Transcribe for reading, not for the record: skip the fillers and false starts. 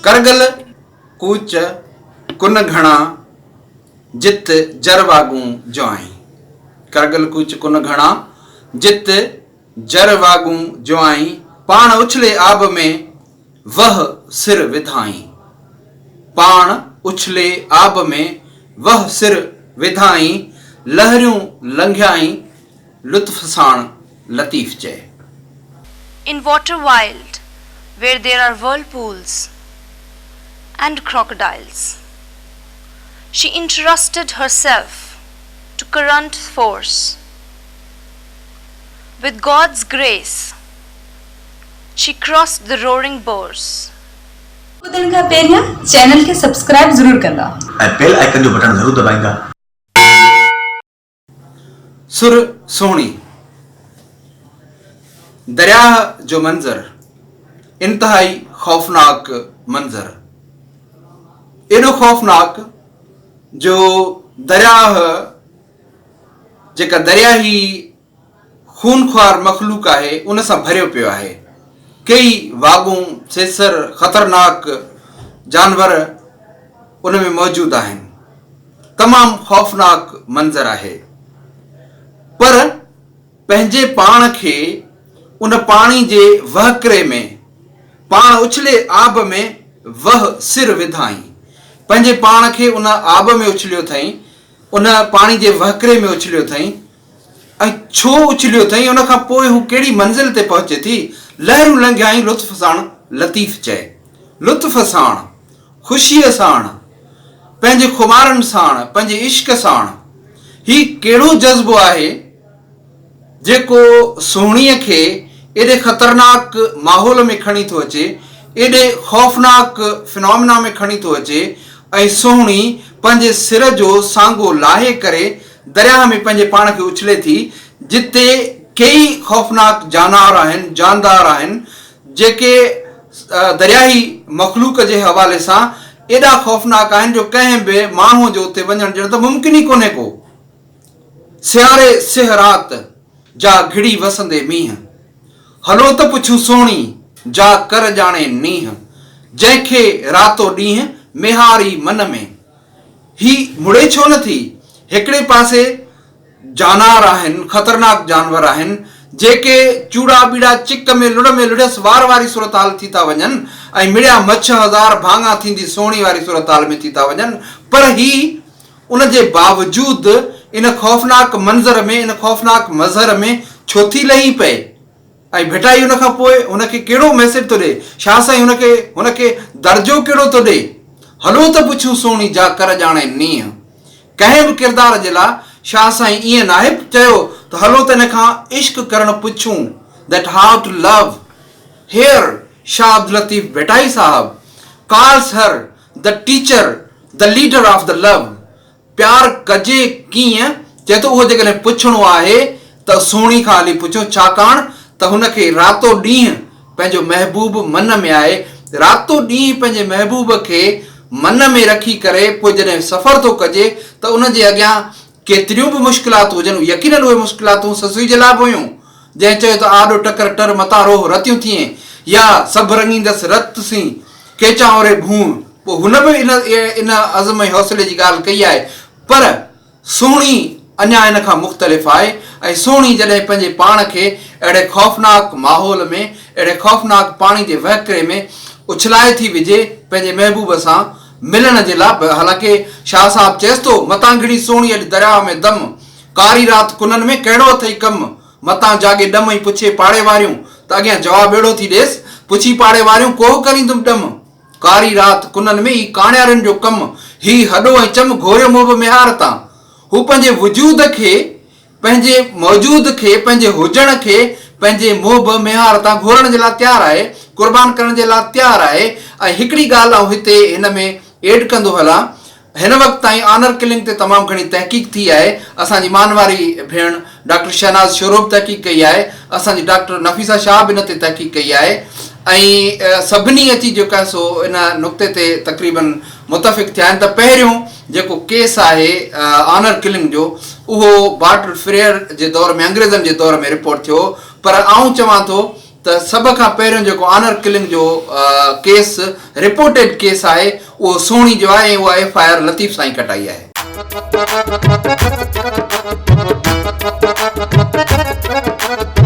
करगल कूच कुन घणा जित जरवागू ज्वाई। करगल कूच कुन घणा जित जरवागू ज्वाई। पाण उछले आब में वह सिर विधाई। पाण उछले आब में वह सिर विधाई। लहरियों लंघियाई लुत्फ साण लतीफ चए। In water wild, where there are whirlpools and crocodiles, she entrusted herself to current force. With God's grace, she crossed the roaring bores. दिन का पेरिया चैनल के सब्सक्राइब जरूर करना और बेल आइकन जो बटन जरूर दबाएगा। सुर सोहणी। दरिया जो मंजर इंतहाई खौफनाक मंजर। एडो खौफनाक जो दरिया जेका दरिया ही खूनख्वार मखलूक है उन सां भरियो पियो आहे। कई वागूं सेसर ख़तरनाक जानवर उन में मौजूद आहिनि। तमाम खौफनाक मंजर आहे। पर पंहिंजे पाण खे उन पाणी जे वहकरे में पाण उछले आब में वह सिर विधाई। पंहिंजे पाण खे उन आब में उछलियो अथई, उन पाणी जे वहकरे में उछलियो अथई। ऐं छो उछलियो अथई, उन खां पोइ हू कहिड़ी मंज़िल ते पहुचे थी। लहरूं लंघियाई लुत्फ साण लतीफ़ चए। लुत्फ साण, ख़ुशीअ साण, पंहिंजे खुमारनि साण, पंहिंजे इश्क साण। ही कहिड़ो जज़्बो आहे जेको सोहणीअ खे एॾे ख़तरनाक माहौल में खणी थो अचे, एॾे खौफ़नाक फिनोमिना में खणी थो अचे। ऐं सोहणी पंहिंजे सिर जो सांगो लाहे करे दरिया में पंहिंजे पाण खे उछले थी, जिते कई खौफ़नाक जानवर आहिनि, जानदार आहिनि, जेके दरियाई मखलूक जे हवाले सां एॾा खौफ़नाक आहिनि जो कंहिं बि माण्हूअ जो उते वञणु ॼण त मुमकिन ई कोन्हे को। सियारे सिह रात जा घिड़ी वसंदे मींहं। हलो त पुछूं सोहणी जा कर ॼाणे नींहं। जंहिंखे रातो ॾींहं मेहारी मन में। ही मुड़े छो नथी? हिकिड़े पासे जानवर आहिनि, ख़तरनाक जानवर आहिनि, जेके चूड़ा बीड़ा चिक में लुड़स वार वारी सूरत हाल थी था वञनि ऐं मिड़िया मछ हज़ार भाङा थींदी सोहणी वारी सूरत हाल में थी था वञनि। पर ही उन जे बावजूद इन खौफ़नाक मंज़र में, इन खौफ़नाक मज़हर में छो थी लही पए। ऐं भिटाई उन खां पोइ हुनखे कहिड़ो मैसेज थो ॾे, छा साईं हुनखे दर्जो कहिड़ो थो ॾे। हलो त पुछूं सोहणी जा कर ॼाणे नींहं। कंहिं बि किरदार जे लाइ शाह साईं ईअं नाहे चयो त हलो त हिन खां इश्क करणु पुछूं, that how to love. Here Shah Abdul Latif Bhittai Sahib calls her the teacher, the leader of the love। प्यार कजे कीअं चए थो, उहो जेकॾहिं पुछणो आहे त सोहणी खां हली पुछो, छाकाणि त हुनखे रातो ॾींहुं पंहिंजो महबूब मन में आहे। रातो ॾींहुं पंहिंजे महबूब खे मन में रखी करे पोइ जॾहिं सफ़र थो कजे त उन जे अॻियां केतिरियूं बि मुश्किलात हुजनि, यकीनन उहे मुश्किलातूं ससुई जे लाइ बि हुयूं। जंहिं चयो त आॾो टकर टर मता रोह रतियूं थिए, या सभु रंगींदसि रत सी केचा ओरे भूं। पोइ हुन बि इन अज़म ऐं हौसले जी ॻाल्हि कई आहे। पर सोहणी अञा इन खां मुख़्तलिफ़ आहे। ऐं सोहणी जॾहिं पंहिंजे पाण खे अहिड़े खौफ़नाक माहौल में, अहिड़े खौफ़नाक पाणी जे वहकिरे में उछलाए थी विझे पंहिंजे महबूब सां मिलण जे लाइ। हालांकि शाह साहब चएसि थो, मतां घिड़ी सोहणी अॼु दरिया में दम, कारी रात कुननि में कहिड़ो अथई कमु। मतां जागे ॾम ई पुछे पाड़े वारियूं त अॻियां जवाबु अहिड़ो थी ॾेसि, पुछी पाड़े वारियूं कोह करींदुमि ॾम। कारी रात कुननि में ही काणियारनि जो कमु, ही हॾो ऐं चम घोरियो मोह मेहार तां। हू पंहिंजे वजूद खे, पंहिंजे मौजूद खे, पंहिंजे हुजण खे पंहिंजे मोह मेहार तां घोरण जे लाइ तयारु आहे, क़ुर्बान करण जे लाइ तयारु आहे। ऐं हिकिड़ी ॻाल्हि आउं हिते हिन में एड कंदो हलां, हिन वक़्त ताईं ऑनर किलिंग ते तमामु घणी तहक़ीक़ थी आहे। असांजी मानवारी भेण डॉक्टर शहनाज शोरोब तहक़ीक़ कई आहे, असांजी डॉक्टर नफ़ीसा शाह बि इन ते तहक़ीक़ कई आहे। ऐं सभिनी अची जेका सो इन नुक़्ते ते तक़रीबन मुतफ़िक़ थिया आहिनि त पहिरियों जेको केस आहे ऑनर किलिंग जो, उहो बार्टर फ्रेयर जे दौर में, अंग्रेज़नि जे दौर में रिपोर्ट थियो। पर आउं चवां थो त त सभ खां पहिरियों जेको ऑनर किलिंग जो केस रिपोर्टेड केस आहे उहो सोणी जो आहे ऐं उहा FIR लतीफ़ सां ई कटाई आहे।